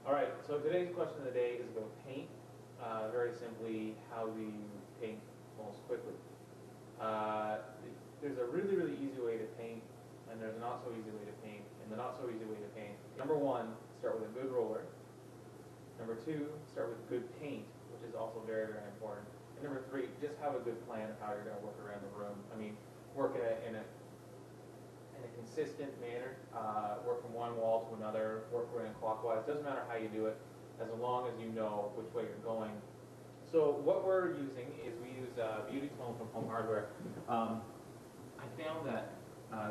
Alright, so today's question of the day is about paint. Very simply, how do you paint most quickly? There's a really, really easy way to paint, and there's a not so easy way to paint. And the not so easy way to paint, number one, start with a good roller. Number two, start with good paint, which is also very, very important. And number three, just have a good plan of how you're going to work around the room. I mean, work in a consistent manner, work from one wall to another, work around clockwise. Doesn't matter how you do it, as long as you know which way you're going. So what we're using is we use Beauty Tone from Home Hardware. I found that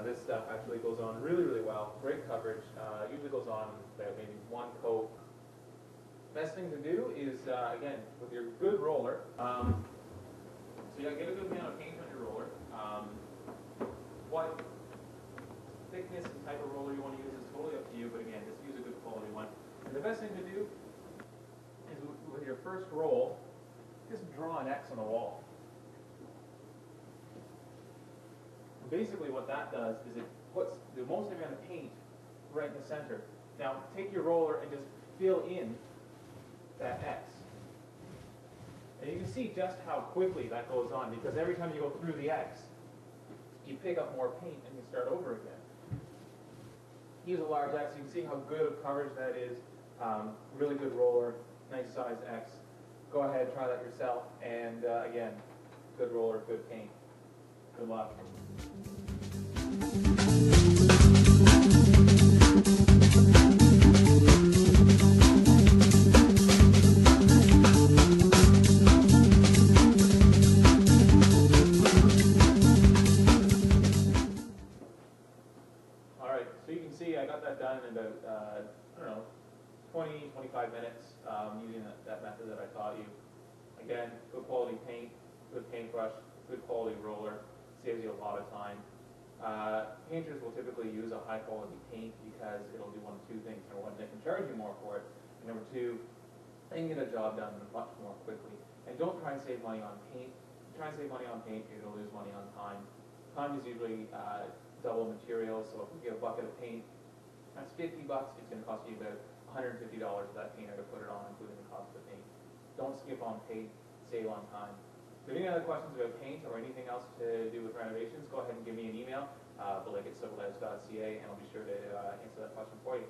this stuff actually goes on really, really well. Great coverage. Usually goes on about maybe one coat. Best thing to do is, again, with your good roller, so you gotta get a good amount of paint on your roller. What thickness and type of roller you want to use is totally up to you, but again, just use a good quality one. And the best thing to do is with your first roll, just draw an X on the wall. And basically what that does is it puts the most amount of paint right in the center. Now take your roller and just fill in that X. And you can see just how quickly that goes on, because every time you go through the X, you pick up more paint and you start over again. Use a large X, you can see how good of coverage that is. Really good roller, nice size X. Go ahead, try that yourself, and again, good roller, good paint. Good luck. Alright, so you can see I got that done in about, I don't know, 20, 25 minutes using that method that I taught you. Again, good quality paint, good paintbrush, good quality roller, saves you a lot of time. Painters will typically use a high quality paint because it'll do one of two things. Number one, they can charge you more for it. And number two, they can get a job done much more quickly. And don't try and save money on paint. If you try and save money on paint, you're going to lose money on time. Time is usually double materials, so if you get a bucket of paint, that's $50. It's going to cost you about $150 for that painter to put it on, including the cost of the paint. Don't skip on paint, save on time. If you have any other questions about paint or anything else to do with renovations, go ahead and give me an email, blake@civilhouse.ca, and I'll be sure to answer that question for you.